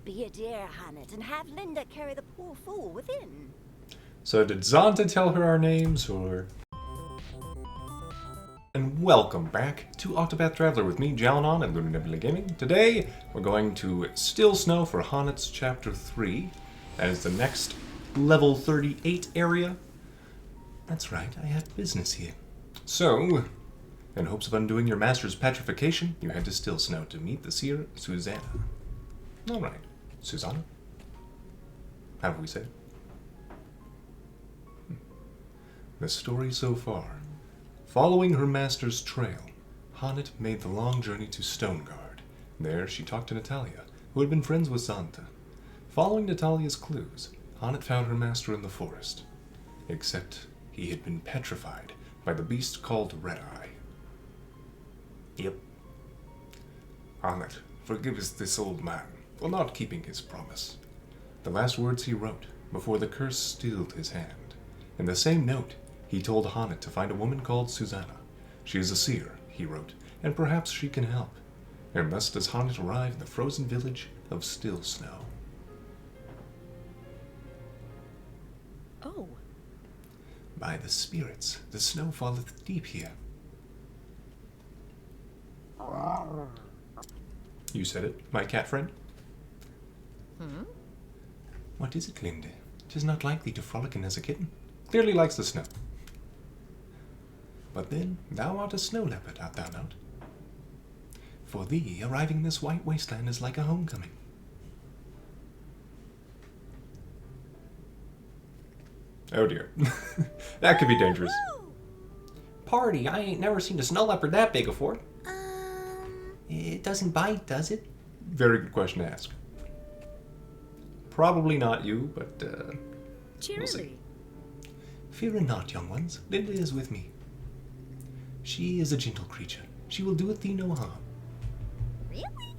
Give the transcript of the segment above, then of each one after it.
Be a dear, Hannet, and have Linda carry the poor fool within. So did Zonta tell her our names, or...? And welcome back to Octopath Traveler with me, Jalanon, and Lunar Nebula Gaming. Today, we're going to Still Snow for Honnet's Chapter 3. That is the next level 38 area. That's right, I have business here. So, in hopes of undoing your master's petrification, you head to Still Snow to meet the seer, Susanna. Alright, Susanna? How have we said? The story so far. Following her master's trail, Honnet made the long journey to Stoneguard. There she talked to Natalia, who had been friends with Zonta. Following Natalia's clues, Honnet found her master in the forest. Except he had been petrified by the beast called Red-Eye. Yep. Honnet forgives this old man for not keeping his promise. The last words he wrote before the curse stilled his hand. In the same note, he told Honnet to find a woman called Susanna. She is a seer, he wrote, and perhaps she can help. And thus does Honnet arrive in the frozen village of Still Snow. Oh. By the spirits, the snow falleth deep here. You said it, my cat friend. What is it, Linda? 'Tis not likely to frolic as a kitten. Clearly likes the snow. But then, thou art a snow leopard, art thou not? For thee, arriving in this white wasteland is like a homecoming. Oh dear. That could be dangerous. Party, I ain't never seen a snow leopard that big before. It doesn't bite, does it? Very good question to ask. Probably not you, but, Cheerily. we'll see. Fear not, young ones. Linda is with me. She is a gentle creature. She will do thee no harm. Really?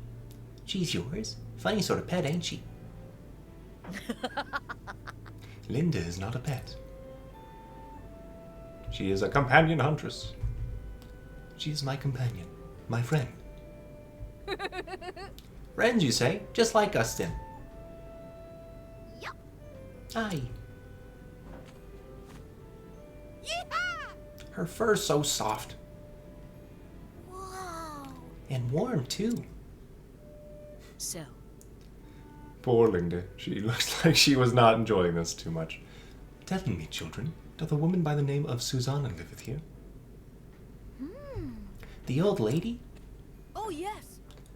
She's yours. Funny sort of pet, ain't she? Linda is not a pet. She is a companion huntress. She is my companion, my friend. Friends, you say? Just like us, then. Yup. Aye. Yeehaw! Her fur's so soft. Whoa. And warm, too. So, Poor Linda. She looks like she was not enjoying this too much. Tell me, children, doth a woman by the name of Susanna liveth here? The old lady? oh yes.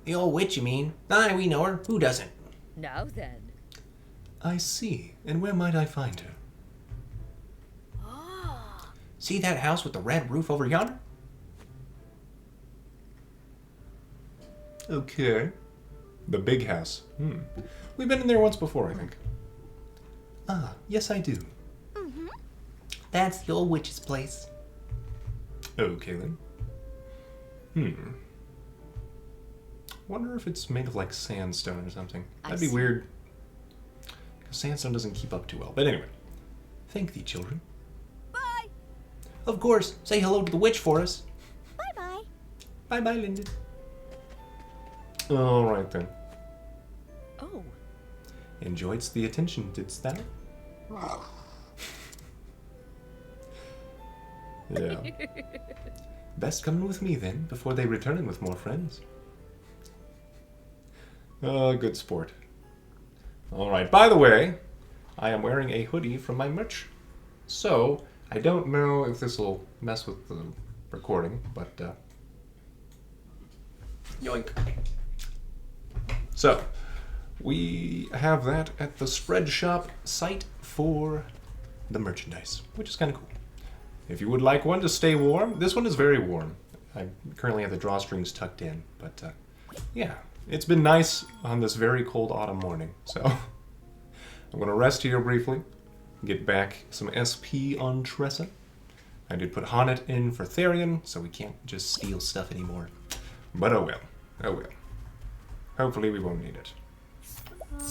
The old witch, you mean? Aye, we know her. Who doesn't? Now then. I see. And where might I find her? Ah. See that house with the red roof over yonder? Okay. The big house. We've been in there once before, I think. Ah, yes I do. That's the old witch's place. Okay then. Wonder if it's made of like sandstone or something. I That'd be see. weird. Because sandstone doesn't keep up too well. But anyway. Thank thee, children. Bye. Of course. Say hello to the witch for us. Bye-bye. Bye-bye, Linda. Alright then. Oh. Enjoyed the attention, didst thou? Yeah. Best come with me then, before they return with more friends. Good sport. Alright, by the way, I am wearing a hoodie from my merch. So, I don't know if this will mess with the recording, but, yoink. So, we have that at the Spread Shop site for the merchandise, which is kind of cool. If you would like one to stay warm, this one is very warm. I currently have the drawstrings tucked in, but yeah, it's been nice on this very cold autumn morning. So I'm going to rest here briefly, get back some SP on Tressa. I did put Honnet in for Therion, so we can't just steal stuff anymore. But oh well, oh well. Hopefully we won't need it.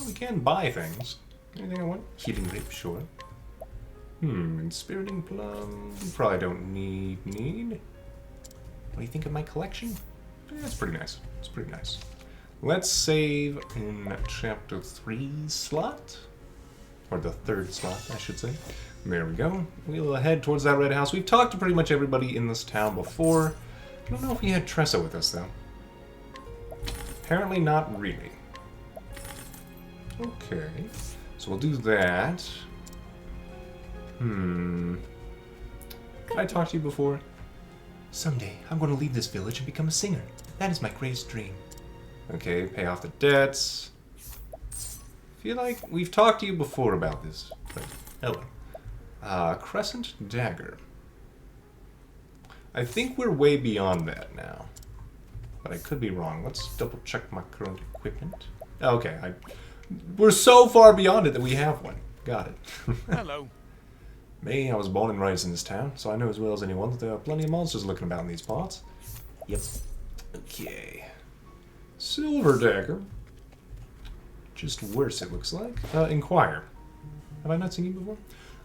We can buy things. Anything I want? Healing grape, sure. Inspiriting plum. Probably don't need. What do you think of my collection? It's pretty nice. It's pretty nice. Let's save in chapter 3 slot. Or the 3rd slot, I should say. There we go. We'll head towards that red house. We've talked to pretty much everybody in this town before. I don't know if we had Tressa with us, though. Apparently not really. Okay. So we'll do that. Did I talk to you before? Someday, I'm going to leave this village and become a singer. That is my greatest dream. Okay, pay off the debts. Feel like we've talked to you before about this. But, hello. Crescent Dagger. I think we're way beyond that now. But I could be wrong. Let's double check my current equipment. Okay, we're so far beyond it that we have one. Got it. Hello. Me, I was born and raised in this town, so I know as well as anyone that there are plenty of monsters looking about in these parts. Yep. Okay. Silver Dagger. Just worse, it looks like. Inquire. Have I not seen you before?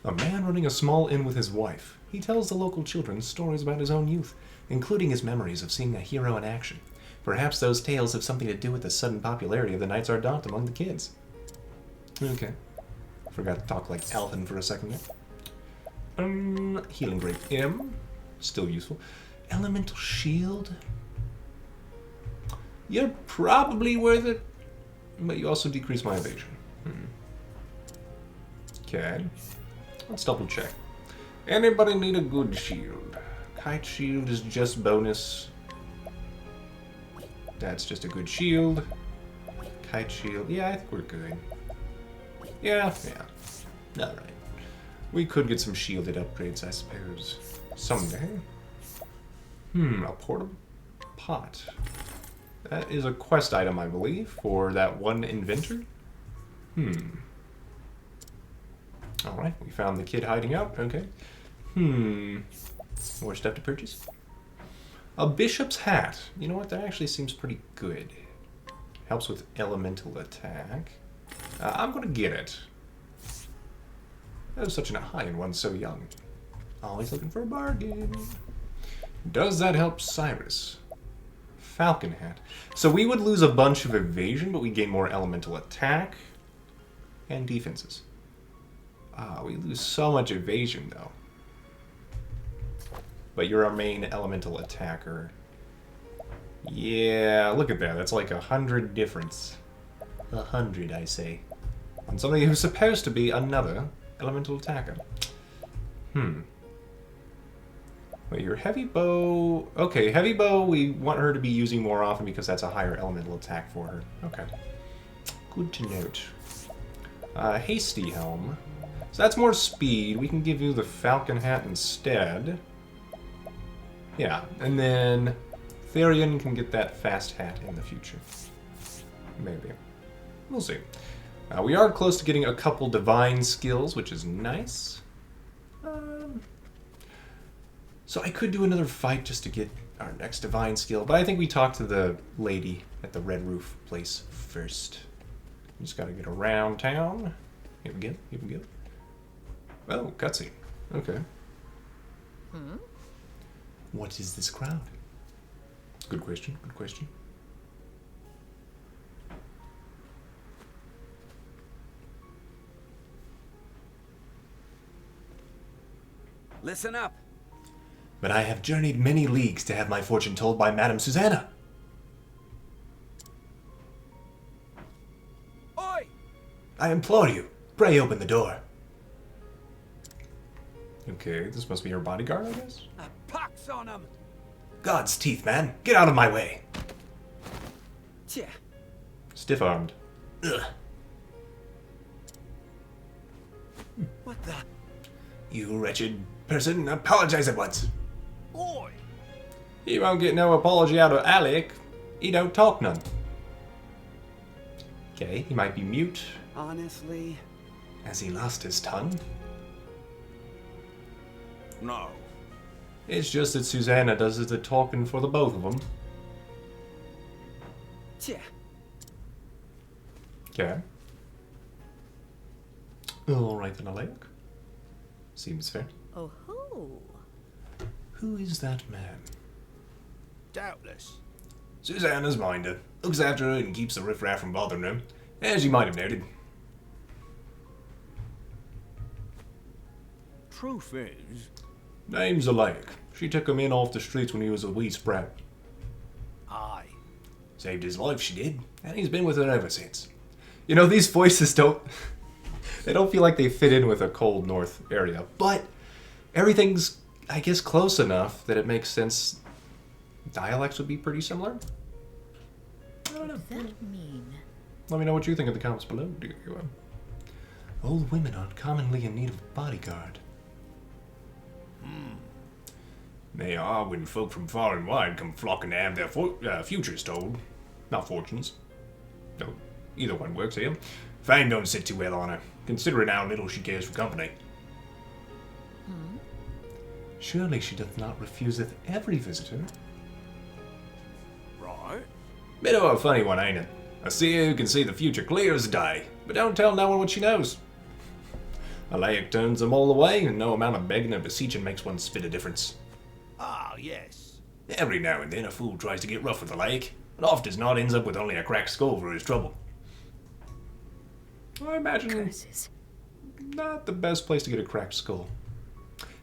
A man running a small inn with his wife. He tells the local children stories about his own youth, including his memories of seeing a hero in action. Perhaps those tales have something to do with the sudden popularity of the Knights Ardent among the kids. Okay. Forgot to talk like Alvin for a second there. Healing Grape M. Still useful. Elemental Shield. You're probably worth it, but you also decrease my evasion. Okay. Let's double check. Anybody need a good shield? Kite Shield is just bonus. That's just a good shield. Kite Shield. Yeah, I think we're good. Yeah. Alright. We could get some shielded upgrades, I suppose. Someday. A portable pot. That is a quest item, I believe, for that one inventor. Alright, we found the kid hiding out. Okay. More stuff to purchase. A bishop's hat. You know what? That actually seems pretty good. Helps with elemental attack. I'm gonna get it. That was such a high-end one, so young. Always looking for a bargain. Does that help Cyrus? Falcon hat. So we would lose a bunch of evasion, but we gain more elemental attack and defenses. We lose so much evasion, though. But you're our main elemental attacker. Yeah, look at that. That's like 100 difference. 100, I say. On somebody who's supposed to be another elemental attacker. Wait, your heavy bow... Okay, heavy bow we want her to be using more often because that's a higher elemental attack for her. Okay. Good to note. Hasty helm. So that's more speed. We can give you the falcon hat instead. Yeah, and then Therian can get that fast hat in the future. Maybe. We'll see. We are close to getting a couple divine skills, which is nice. So I could do another fight just to get our next divine skill, but I think we talk to the lady at the Red Roof place first. We just gotta get around town. Here we go. Oh, cutscene. Okay. What is this crowd? Good question. Listen up. But I have journeyed many leagues to have my fortune told by Madame Susanna. Oi! I implore you, pray open the door. Okay, this must be her bodyguard, I guess? A pox on them. God's teeth, man. Get out of my way. Tja. Stiff-armed. Ugh. What the? You wretched person, apologize at once. Oi! He won't get no apology out of Alec. He don't talk none. Okay, he might be mute. Honestly? Has he lost his tongue? No. It's just that Susanna does the talking for the both of them. Tja. Okay. Alright then, Alec. Seems fair. Oh ho! Who is that man? Doubtless. Susanna's minder. Looks after her and keeps the riffraff from bothering her, as you might have noted. Truth is, Name's Alec. She took him in off the streets when he was a wee sprat. aye. Saved his life, she did, and he's been with her ever since. You know, these voices don't... they don't feel like they fit in with a cold north area, but everything's, I guess, close enough that it makes sense. Dialects would be pretty similar. I don't know. What does that mean? Let me know what you think in the comments below, do you? Old women aren't commonly in need of a bodyguard. They are when folk from far and wide come flocking to have their futures told. Not fortunes. No, either one works here. Fame don't sit too well on her, considering how little she cares for company. Surely she doth not refuseth every visitor. Right. Bit of a funny one, ain't it? A seer who can see the future clear as day, but don't tell no one what she knows. Alaic turns them all away, and no amount of begging or beseeching makes one spit a difference. Ah, yes. Every now and then a fool tries to get rough with Alaic, but oft as not ends up with only a cracked skull for his trouble. I imagine Curses. not the best place to get a cracked skull.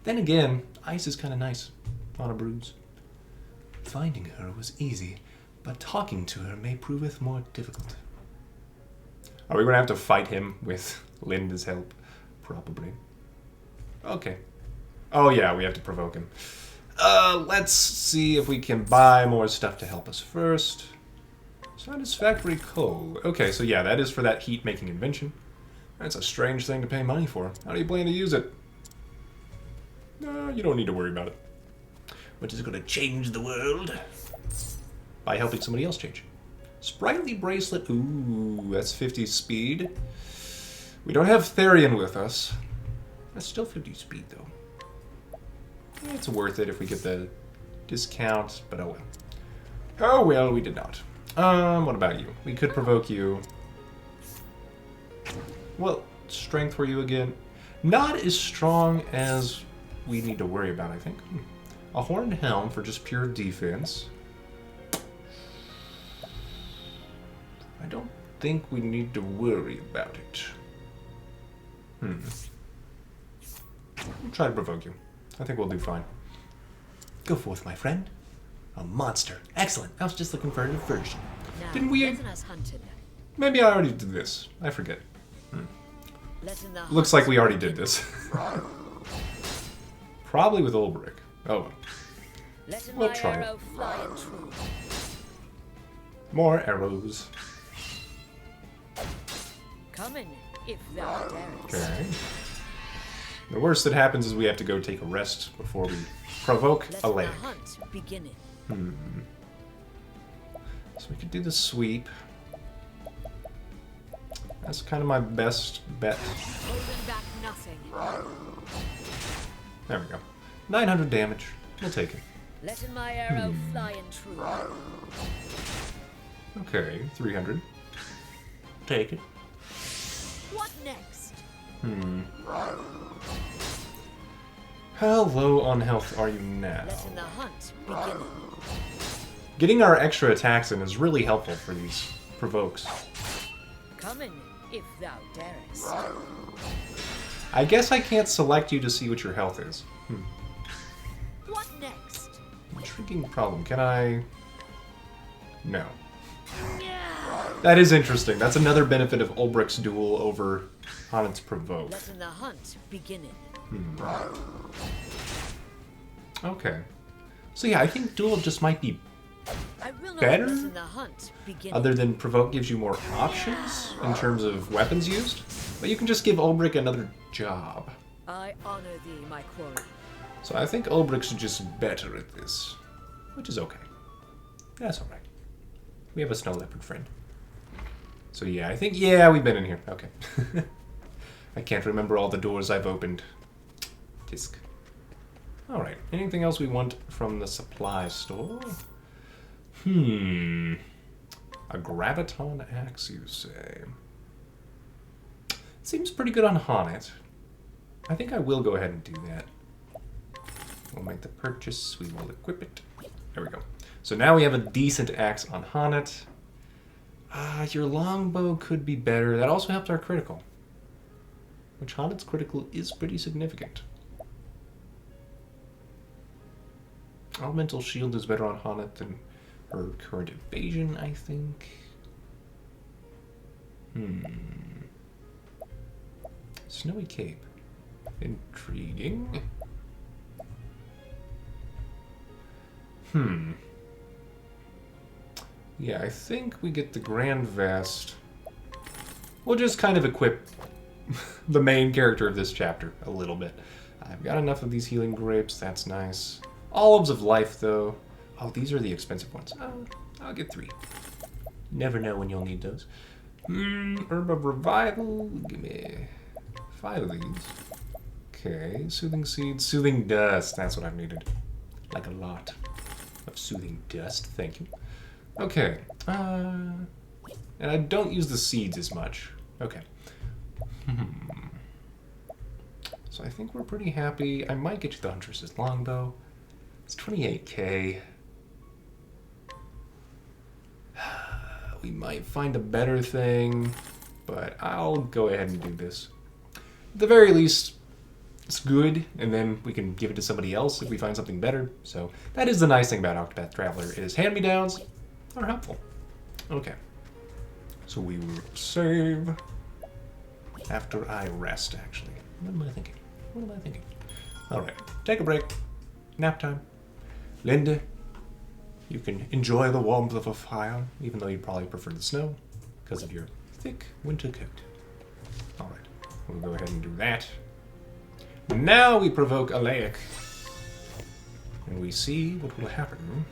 Then again, ice is kind of nice on a bruise. Finding her was easy, but talking to her may proveth more difficult. Are we going to have to fight him with Linda's help? Probably. Okay. Oh yeah, we have to provoke him. Let's see if we can buy more stuff to help us first. Satisfactory coal. Okay, so yeah, that is for that heat-making invention. That's a strange thing to pay money for. How do you plan to use it? No, you don't need to worry about it. Which is going to change the world by helping somebody else change. Sprightly bracelet. Ooh, that's 50 speed. We don't have Therian with us. That's still 50 speed, though. It's worth it if we get the discount, but oh well. Oh well, we did not. What about you? We could provoke you. Well, strength for you again. Not as strong as we need to worry about, I think. A horned helm for just pure defense. I don't think we need to worry about it. We'll try to provoke you. I think we'll do fine. Go forth, my friend. A monster. Excellent. I was just looking for a diversion. Now, Didn't we... let us hunted. Maybe I already did this. I forget. Let in the Looks like we already did this. Probably with Ulbrich. Oh well. Let in We'll my try it. arrow fly and true. More arrows. Come in, if thou darest. Okay. The worst that happens is we have to go take a rest before we provoke Let a the lake. hunt begin it. So we could do the sweep. That's kind of my best bet. Holding back nothing. There we go. 900 damage. We'll take it. Let in my arrow fly and true. Okay, 300. Take it. What next? How low on health are you now? Let in the hunt begin it. Getting our extra attacks in is really helpful for these provokes. Come in, if thou darest. I guess I can't select you to see what your health is. What next? Intriguing problem. Can I... No. Yeah. That is interesting. That's another benefit of Ulbrich's duel over Hanet's provoke. Let in the hunt begin it. Okay. So yeah, I think duel just might be I will not better? let in the hunt begin other it. than provoke gives you more options in terms of weapons used. But you can just give Ulbrich another job. I honor thee, my quarry. So I think Ulbrich's just better at this. Which is okay. That's alright. We have a snow leopard friend. So yeah, I think, yeah, we've been in here. Okay. I can't remember all the doors I've opened. Tisk. Alright, anything else we want from the supply store? A graviton axe, you say? Seems pretty good on Hanet. I think I will go ahead and do that. We'll make the purchase, we will equip it. There we go. So now we have a decent axe on Hanet. Your longbow could be better. That also helps our critical. Which Honet's critical is pretty significant. Elemental shield is better on Honet than her current evasion, I think. Snowy Cape. Intriguing. Yeah, I think we get the Grand Vest. We'll just kind of equip the main character of this chapter a little bit. I've got enough of these healing grapes, that's nice. Olives of Life, though. Oh, these are the expensive ones. I'll get 3. Never know when you'll need those. Herb of Revival. Give me 5 of these. Okay, Soothing Seeds. Soothing Dust. That's what I've needed. Like a lot of Soothing Dust. Thank you. Okay. And I don't use the seeds as much. Okay. So I think we're pretty happy. I might get you the Huntress's Longbow. It's 28k. We might find a better thing, but I'll go ahead and do this. At the very least, it's good, and then we can give it to somebody else if we find something better. So that is the nice thing about Octopath Traveler, is hand-me-downs are helpful. Okay. So we will save after I rest, actually. What am I thinking? What am I thinking? Alright, take a break. Nap time. Linda, you can enjoy the warmth of a fire, even though you probably prefer the snow, because of your thick winter coat. Alright, we'll go ahead and do that. Now we provoke Alaic. And we see what will happen.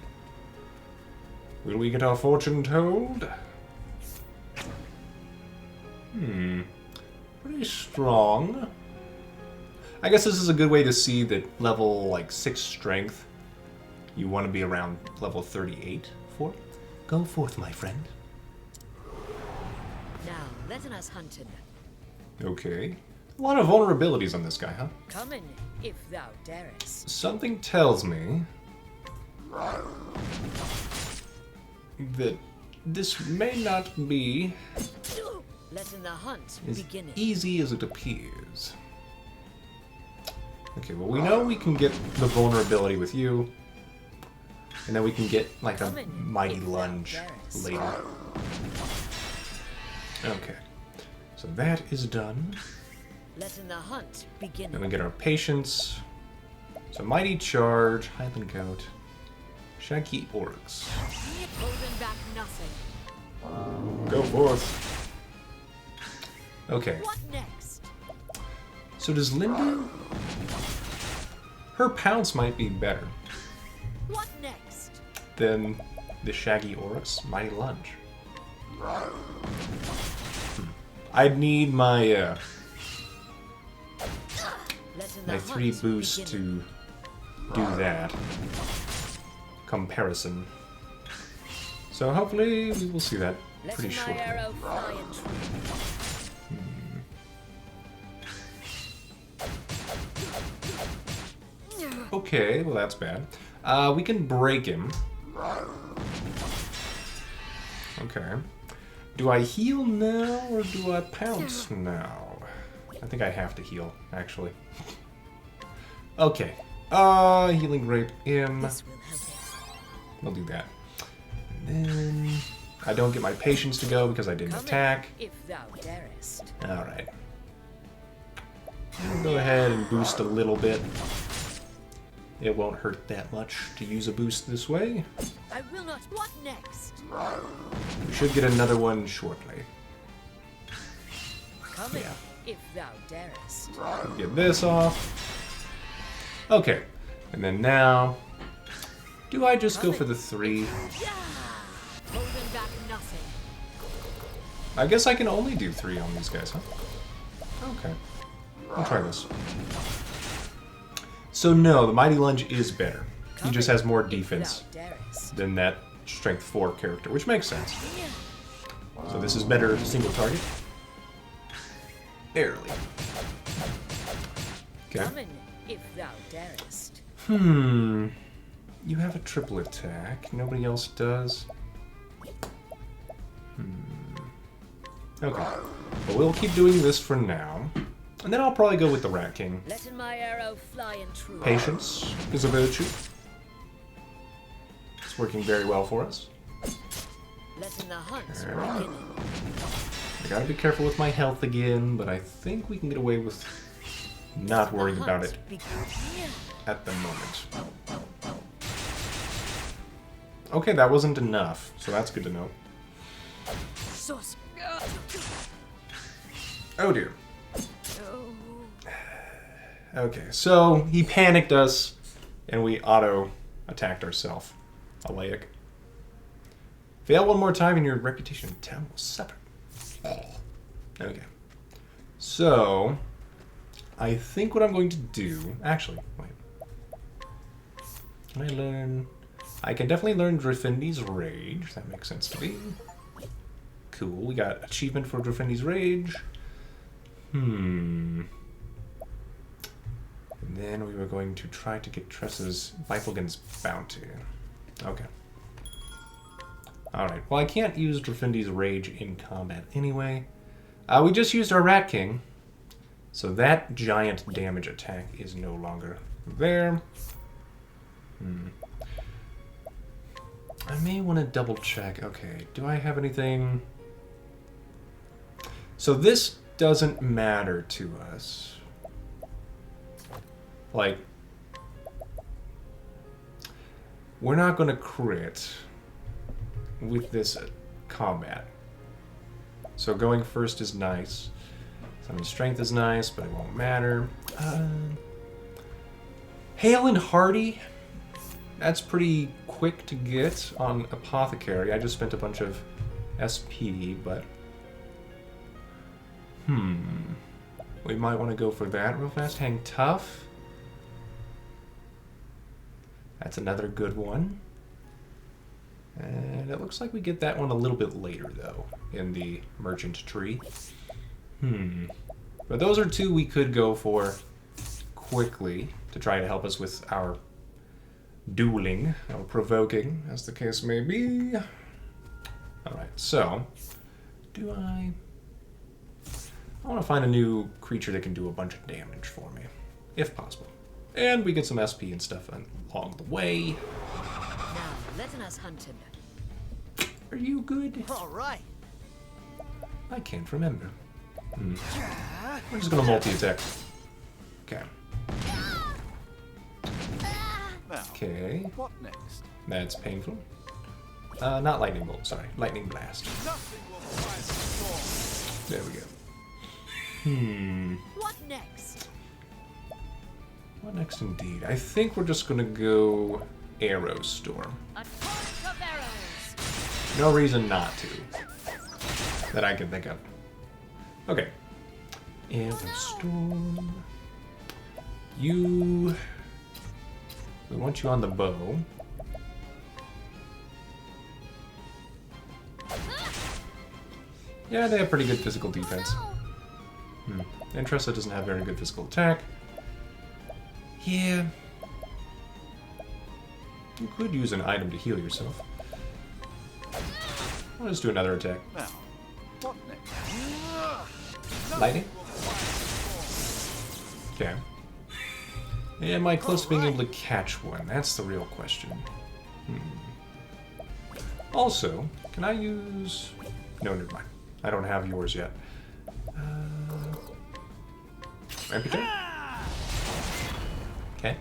Will we get our fortune told? Pretty strong. I guess this is a good way to see that level like 6 strength, you want to be around level 38 for. Go forth, my friend. Now, let us hunt him. Okay. A lot of vulnerabilities on this guy, huh? Come in, if thou darest. Something tells me that this may not be Let the hunt as begin. easy as it appears. Okay, well, we know we can get the vulnerability with you, and then we can get like a mighty lunge later. Okay, so that is done. Let the hunt begin. Then we get our patience. So mighty charge, Highland Goat, Shaggy Oryx. Holding back nothing. Go forth. Okay. What next? So does Linda? Her pounce might be better What next? than the Shaggy Oryx Mighty Lunge. I'd need my Let the my 3 hunt boosts begin. to do that comparison. So hopefully we will see that Let pretty my shortly. arrow fly and true. Okay, well that's bad. We can break him. Okay. Do I heal now or do I pounce now? I think I have to heal, actually. Okay. Healing Grape him. This will help us. We'll do that. And then I don't get my patience to go because I didn't Come attack. in, if thou darest. Alright. I'll go ahead and boost a little bit. It won't hurt that much to use a boost this way. I will not. What next? We should get another one shortly. Come in, Yeah. if thou darest. Get this off. Okay. And then now, do I just go for the 3? Yeah! Holding back nothing. I guess I can only do 3 on these guys, huh? Okay. I'll try this. So no, the Mighty Lunge is better. He just has more defense If thou darest. than that Strength 4 character, which makes sense. Yeah. So this is better single target. Barely. Okay. Come in, if thou darest. You have a triple attack. Nobody else does. Okay. But we'll keep doing this for now. And then I'll probably go with the Rat King. Letting my arrow fly and true. Patience is a virtue. It's working very well for us. Letting the hunt Alright. begin. I gotta be careful with my health again, but I think we can get away with not worrying about it at the moment. Okay, that wasn't enough, so that's good to know. Sauce. Oh dear. Okay, so he panicked us, and we auto-attacked ourselves. Alaic. Fail one more time and your reputation in town will suffer. Okay. So, I think what I'm going to do... Actually, wait. Can I learn... I can definitely learn Dryfindy's Rage. That makes sense to me. Cool, we got achievement for Dryfindy's Rage. And then we were going to try to get Tressa's Biflegan's Bounty. Okay. Alright, well I can't use Dryfindy's Rage in combat anyway. We just used our Rat King. So that giant damage attack is no longer there. I may want to double check. Okay, do I have anything... So this doesn't matter to us. Like, we're not going to crit with this combat. So going first is nice. Summon strength is nice, but it won't matter. Hale and Hardy. That's pretty quick to get on Apothecary. I just spent a bunch of SP, but... We might want to go for that real fast. Hang Tough. That's another good one. And it looks like we get that one a little bit later, though, in the Merchant Tree. But those are two we could go for quickly to try to help us with our dueling, or provoking, as the case may be. Alright, so, I want to find a new creature that can do a bunch of damage for me, if possible. And we get some SP and stuff along the way. Now, letting us hunt him. Are you good? All right. I can't remember. We're just gonna multi-attack. Okay. Now, Okay. what next? That's painful. Not lightning bolt, sorry. Lightning blast. Nothing will quiet the storm. There we go. What next? What next indeed? I think we're just gonna go Arrow Storm. A torrent of arrows. No reason not to. That I can think of. Okay. Arrow Storm. You... We want you on the bow. Yeah, they have pretty good physical defense. And Tressa doesn't have very good physical attack. Yeah. You could use an item to heal yourself. I'll just do another attack. Now, what next? Lightning? Okay. Am I close to being able to catch one? That's the real question. Also, can I use... No, never mind. I don't have yours yet. Rampage? Okay.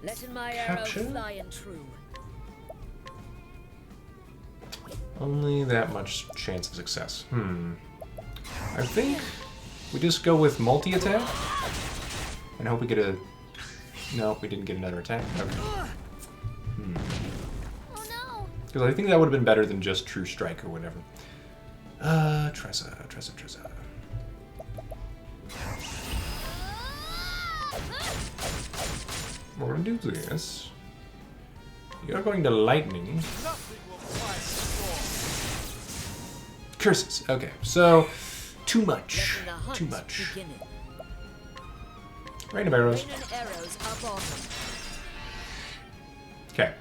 Letting my arrow Capture? fly and true. Only that much chance of success. I think we just go with multi-attack and hope we get a... No, we didn't get another attack. Okay. Oh no! Because I think that would have been better than just True Strike or whatever. Tressa. We're gonna do this. You're going to lightning. Nothing will quiet the storm. Curses. Okay, so too much. Letting the hunt Too much. beginning. Rain of arrows. Raining arrows up on them. Okay.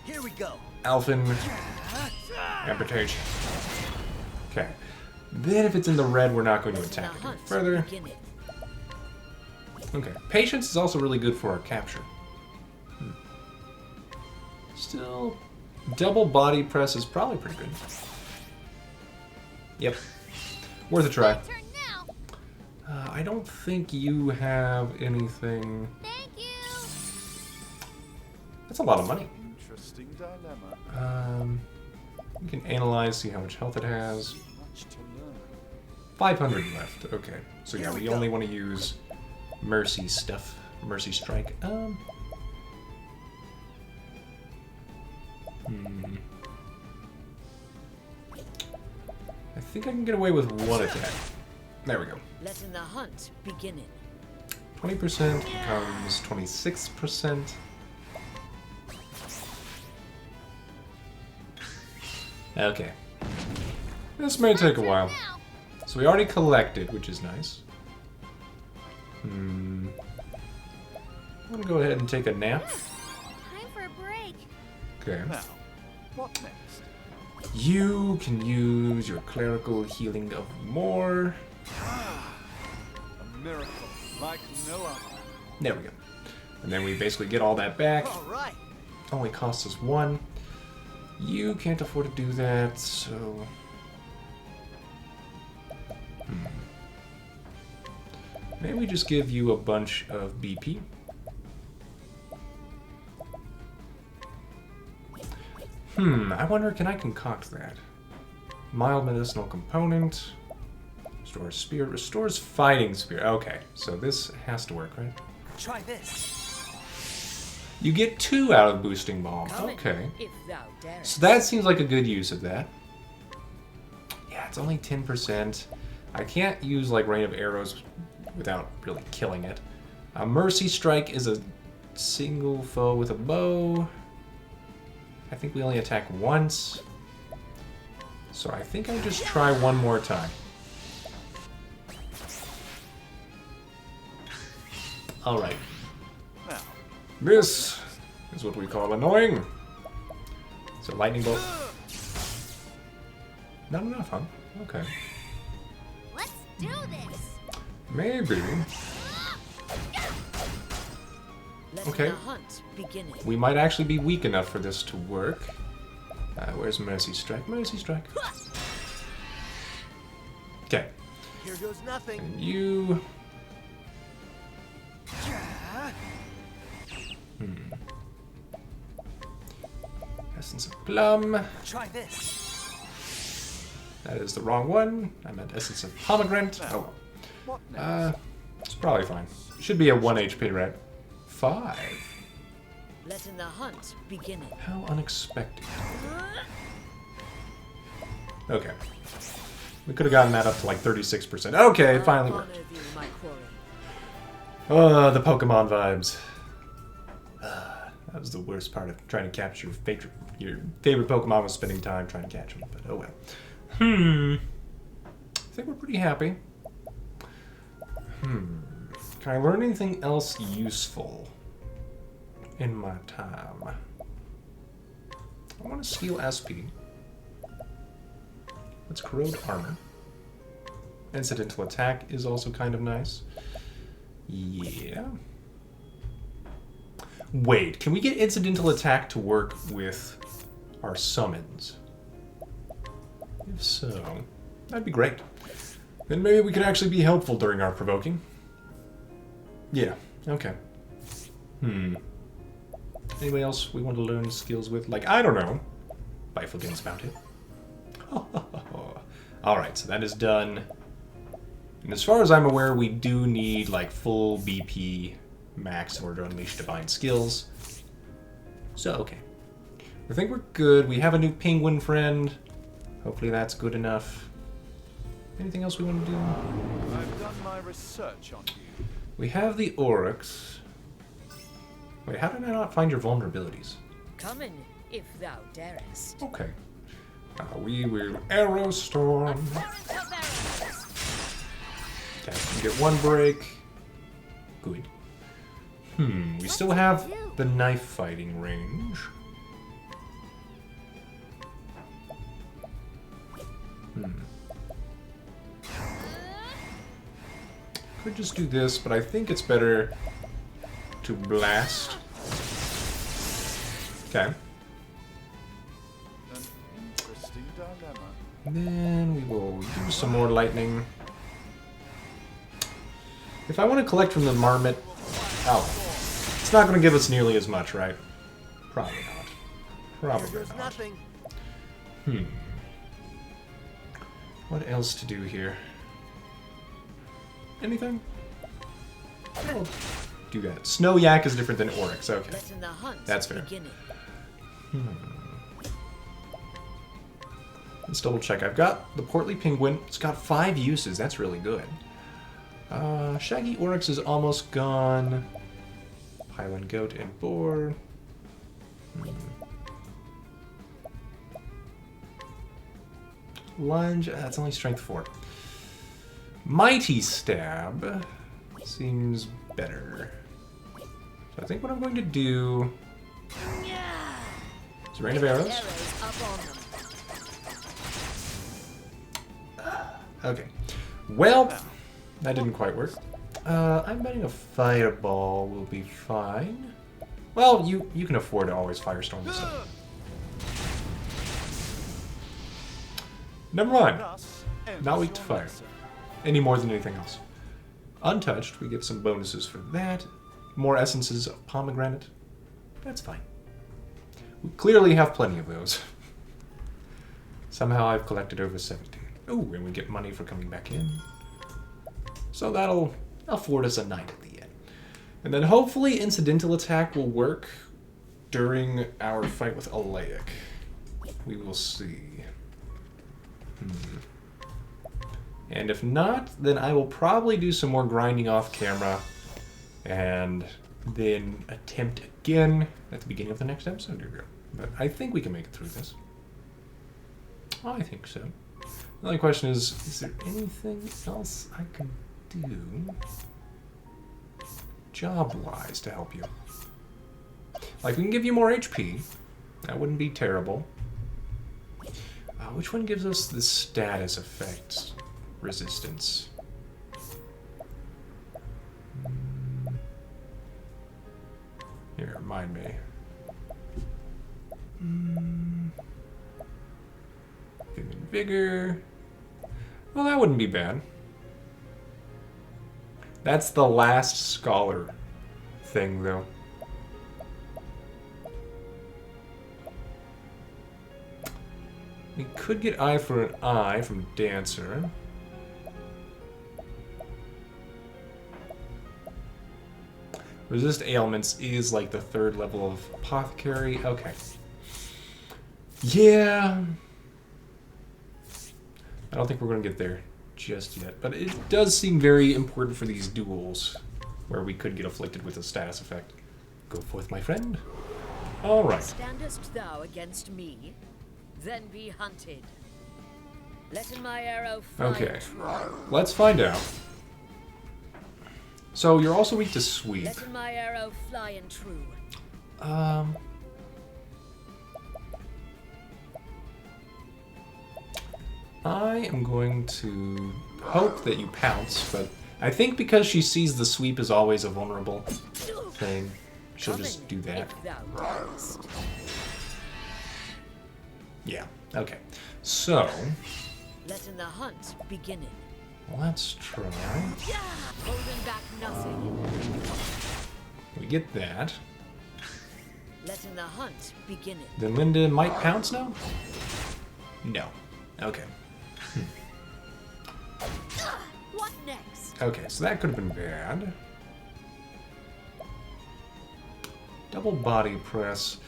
Here we go. Alphen. Amputation. Okay. Then if it's in the red, we're not going to Let the attack it any hunt further. begin. Okay. Patience is also really good for our capture. Still, double body press is probably pretty good. Yep. Worth a try. Turn now. I don't think you have anything... Thank you. That's a lot of money. Interesting dilemma. We can analyze, see how much health it has. Much to learn. 500 left. Okay. So yeah, Here we we go. only want to use mercy stuff. Mercy strike. I think I can get away with one attack. There we go. Letting the hunt begin. 20% becomes 26%. Okay. This may take a while. Now. So we already collected, which is nice. I'm gonna go ahead and take a nap. Time for a break. Okay. Now, what next? You can use your clerical healing of more. A miracle like no other. There we go. And then we basically get all that back. All right. Only costs us 1. You can't afford to do that, so... Maybe we just give you a bunch of BP. I wonder, can I concoct that? Mild medicinal component. Restores spirit. Restores fighting spirit. Okay, so this has to work, right? Try this. You get 2 out of boosting bomb. Come in, Okay. if thou darest. So that seems like a good use of that. Yeah, it's only 10%. I can't use like rain of arrows without really killing it. A mercy strike is a single foe with a bow. I think we only attack once. So I think I'll just try one more time. Alright. Now, This is what we call annoying. So lightning bolt. Not enough, huh? Okay. Let's do this. Maybe. Letting Okay. the hunt begin. We might actually be weak enough for this to work. Where's Mercy Strike? Mercy Strike. Okay. Here goes nothing. And you... Essence of Plum. Try this. That is the wrong one. I meant Essence of Pomegranate. Oh well. what next? It's probably fine. Should be a 1 HP, right? 5. Letting the hunt begin. How unexpected. Okay. We could have gotten that up to like 36%. Okay, it finally Honor worked. thee, my quarry. The Pokemon vibes. That was the worst part of trying to capture your favorite Pokemon was spending time trying to catch them, but oh well. I think we're pretty happy. Can I learn anything else useful in my time? I want to steal SP. Let's corrode armor. Incidental attack is also kind of nice. Yeah. Wait, can we get incidental attack to work with our summons? If so, that'd be great. Then maybe we could actually be helpful during our provoking. Yeah, okay. Anybody else we want to learn skills with? Like, I don't know. Biflegan's mounted. Alright, so that is done. And as far as I'm aware, we do need, like, full BP max in order to unleash divine skills. So, okay. I think we're good. We have a new penguin friend. Hopefully that's good enough. Anything else we want to do? I've done my research on you. We have the Oryx. Wait, how did I not find your vulnerabilities? Come in, if thou darest. Okay. We will Arrow Storm. Okay, we get 1 break. Good. We still have the knife fighting range. Could just do this, but I think it's better to blast. Okay. An interesting dilemma. Then we will do some more lightning. If I want to collect from the marmot... Oh. It's not going to give us nearly as much, right? Probably not. Probably not. What else to do here? Anything? I'll do that. Snow yak is different than oryx. Okay. Letting the hunt That's fair. begin. Let's double check. I've got the portly penguin. It's got 5 uses. That's really good. Shaggy oryx is almost gone. Highland goat and boar. Lunge. That's only strength 4. Mighty stab seems better. So I think what I'm going to do is rain of arrows. Arrows up on them. Okay. Well, that didn't quite work. I'm betting a fireball will be fine. Well, you can afford to always firestorm this up. Never mind. Thus ends Not weak to your fire. lesson. Any more than anything else. Untouched, we get some bonuses for that. More essences of pomegranate. That's fine. We clearly have plenty of those. Somehow I've collected over 17. Ooh, and we get money for coming back in. So that'll afford us a night at the end. And then hopefully incidental attack will work during our fight with Alaic. We will see. And if not, then I will probably do some more grinding off camera and then attempt again at the beginning of the next episode. But I think we can make it through this. I think so. The only question is there anything else I can do job-wise to help you? Like, we can give you more HP. That wouldn't be terrible. Which one gives us the status effect resistance? Here, remind me. Human vigor. Well, that wouldn't be bad. That's the last scholar thing, though. We could get eye for an eye from Dancer. Resist ailments is like the 3rd level of apothecary. Okay. Yeah. I don't think we're going to get there just yet. But it does seem very important for these duels where we could get afflicted with a status effect. Go forth, my friend. All right. Standest thou against me? Then be hunted. Letting my arrow fly Okay. true. Let's find out. So you're also weak to sweep. Letting my arrow fly and true. I am going to hope that you pounce, but I think because she sees the sweep as always a vulnerable thing, she'll just do that. If thou darest. Yeah, okay. So, Letting the hunt begin. let's try. Holding back nothing. We get that. Letting the hunt begin. Then Linda might pounce now? No. Okay. What next? Okay, so that could have been bad. Double body press.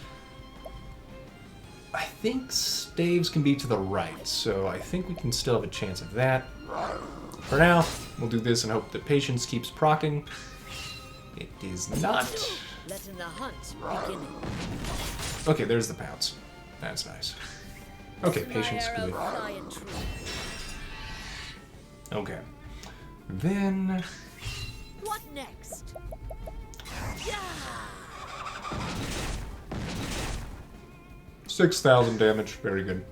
I think staves can be to the right, so I think we can still have a chance of that. For now, we'll do this and hope that patience keeps procking. It is not. Letting the hunt begin. Okay, there's the pounce. That's nice. Okay, patience My arrow good. fly and true. Okay. Then... What next? 6,000 damage. Very good.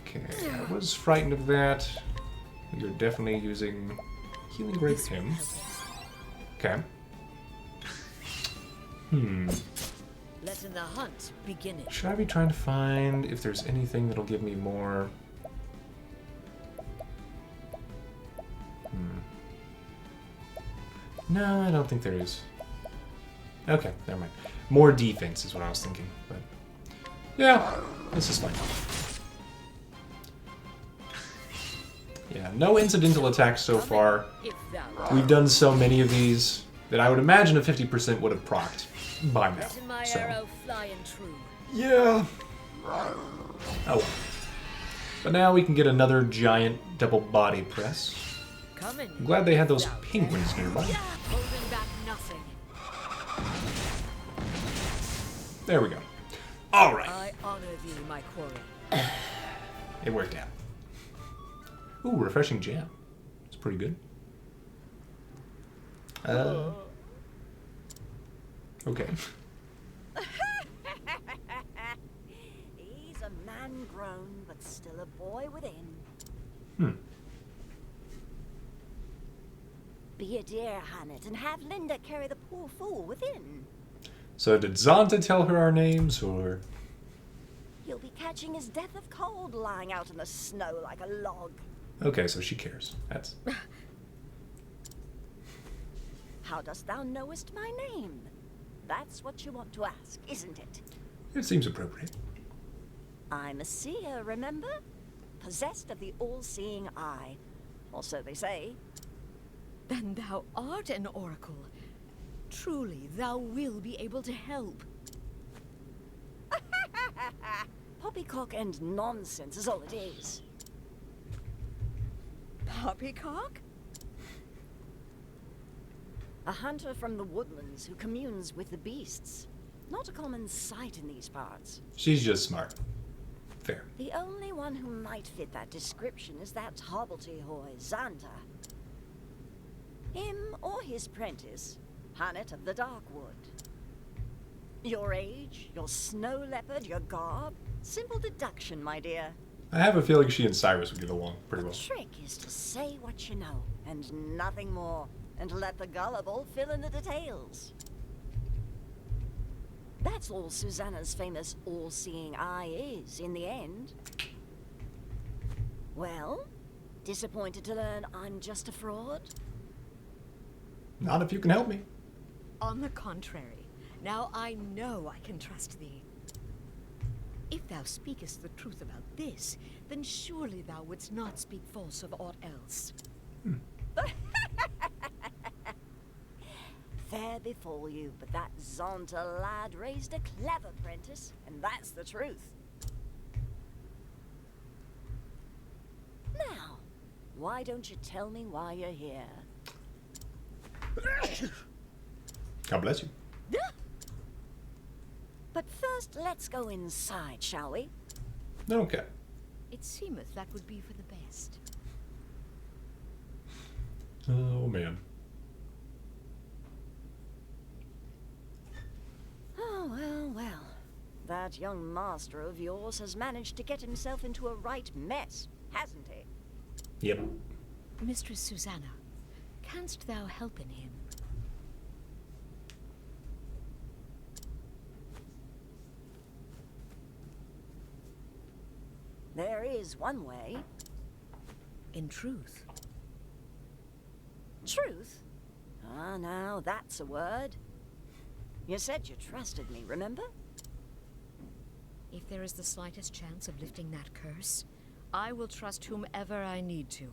Okay, I was frightened of that. You're definitely using Healing grade This will him. help us. Okay. Letting the hunt begin it. Should I be trying to find if there's anything that'll give me more... No, I don't think there is. Okay, never mind. More defense is what I was thinking, but... Yeah, this is fine. Yeah, no incidental attacks so far. If thou We've done so many of these that I would imagine a 50% would have procced by now. letting my So, arrow fly and true. yeah. Oh well. But now we can get another giant double body press. Coming. I'm glad they had those penguins nearby. Holding back nothing. There we go. Alright. I honor thee, my quarry. It worked out. Ooh, refreshing jam. It's pretty good. Okay. He's a man grown, but still a boy within. Be a dear, Hannet, and have Linda carry the poor fool within. So did Zonta tell her our names, or... You'll be catching his death of cold lying out in the snow like a log. Okay, so she cares. That's... How dost thou knowest my name? That's what you want to ask, isn't it? It seems appropriate. I'm a seer, remember? Possessed of the all-seeing eye. Or so they say. Then thou art an oracle. Truly, thou will be able to help. Poppycock and nonsense is all it is. Poppycock? A hunter from the woodlands who communes with the beasts. Not a common sight in these parts. She's just smart. Fair. The only one who might fit that description is that hobbledehoy, Xanta. Him or his prentice, Hannet of the Darkwood. Your age, your snow leopard, your garb. Simple deduction, my dear. I have a feeling she and Cyrus would get along pretty The well. trick is to say what you know, and nothing more, and let the gullible fill in the details. That's all Susanna's famous all-seeing eye is, in the end. Well, disappointed to learn I'm just a fraud? Not if you can help me. On the contrary, now I know I can trust thee. If thou speakest the truth about this, then surely thou wouldst not speak false of aught else. Fair befall you, but that Zonta lad raised a clever prentice, and that's the truth. Now, why don't you tell me why you're here? God bless you. But first, let's go inside, shall we? Okay. It seemeth that would be for the best. Oh, man. Oh, well, well. That young master of yours has managed to get himself into a right mess, hasn't he? Yep. Mistress Susanna, canst thou help in him? There is one way. In truth. Truth? Ah, now that's a word. You said you trusted me, remember? If there is the slightest chance of lifting that curse, I will trust whomever I need to.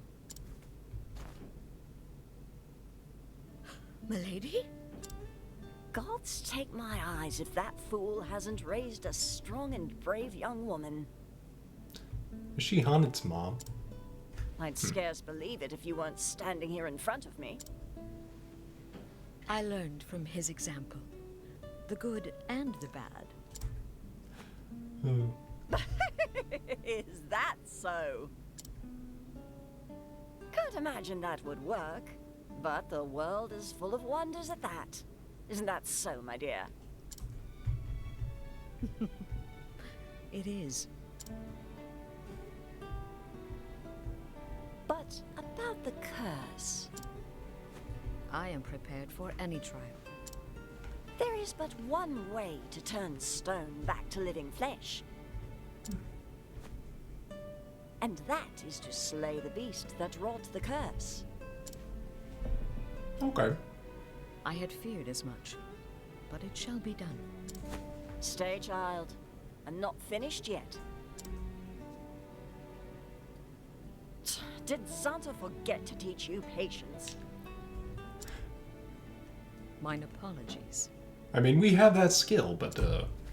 Milady? Gods take my eyes if that fool hasn't raised a strong and brave young woman. Is she Hannet's mom? I'd scarce believe it if you weren't standing here in front of me. I learned from his example. The good and the bad. Is that so? Can't imagine that would work, but the world is full of wonders at that. Isn't that so, my dear? It is. But about the curse. I am prepared for any trial. There is but one way to turn stone back to living flesh. And that is to slay the beast that wrought the curse. Okay. I had feared as much, but it shall be done. Stay, child. I'm not finished yet. Did Santa forget to teach you patience? Mine apologies. I mean, we have that skill, but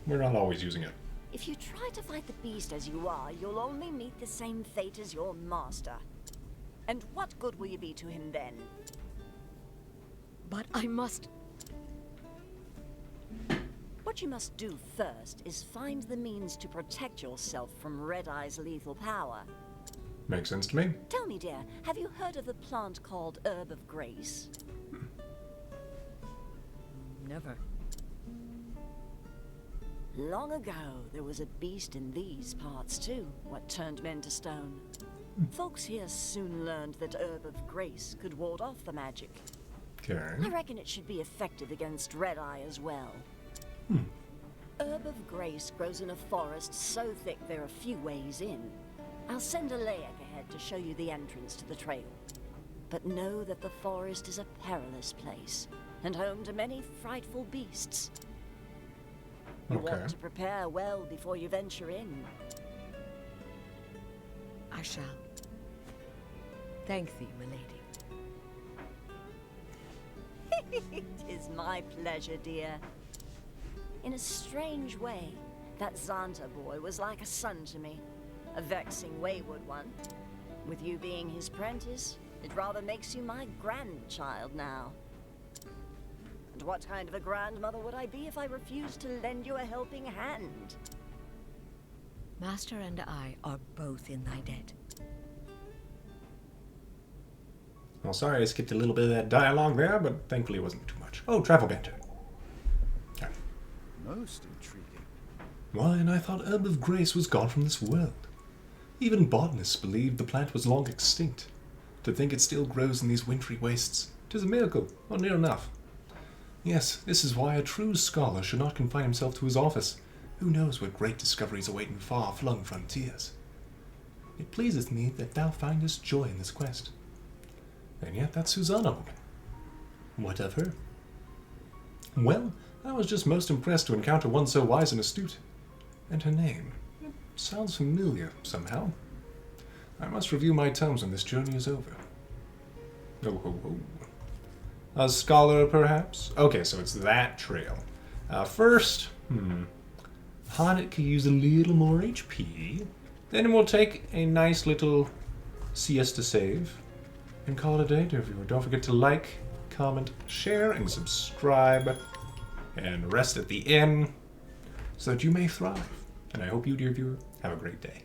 we're not always using it. If you try to fight the beast as you are, you'll only meet the same fate as your master. And what good will you be to him then? But I must... What you must do first is find the means to protect yourself from Red Eye's lethal power. Makes sense to me. Tell me, dear, have you heard of the plant called Herb of Grace? Never. Long ago, there was a beast in these parts too, what turned men to stone. Folks here soon learned that Herb of Grace could ward off the magic. Okay. I reckon it should be effective against Red Eye as well. Herb of Grace grows in a forest so thick there are few ways in. I'll send a Layak ahead to show you the entrance to the trail. But know that the forest is a perilous place, and home to many frightful beasts. You Okay. want to prepare well before you venture in. I shall. Thank thee, milady. It is my pleasure, dear. In a strange way, that Xanta boy was like a son to me. A vexing, wayward one. With you being his prentice, it rather makes you my grandchild now. And what kind of a grandmother would I be if I refused to lend you a helping hand? Master and I are both in thy debt. Well, sorry I skipped a little bit of that dialogue there, but thankfully it wasn't too much. Oh, travel banter. Okay. Most intriguing. Why, and I thought Herb of Grace was gone from this world. Even botanists believed the plant was long extinct. To think it still grows in these wintry wastes, 'tis a miracle, or near enough. Yes, this is why a true scholar should not confine himself to his office. Who knows what great discoveries await in far-flung frontiers? It pleaseth me that thou findest joy in this quest. And yet that Susanna woman. What of her? Well, I was just most impressed to encounter one so wise and astute. And her name. It sounds familiar, somehow. I must review my tomes when this journey is over. Oh, oh, oh. A scholar, perhaps? Okay, so it's that trail. First, Hanet could use a little more HP. Then we'll take a nice little siesta save. And call it a day, dear viewer. Don't forget to like, comment, share, and subscribe. And rest at the inn so that you may thrive. And I hope you, dear viewer, have a great day.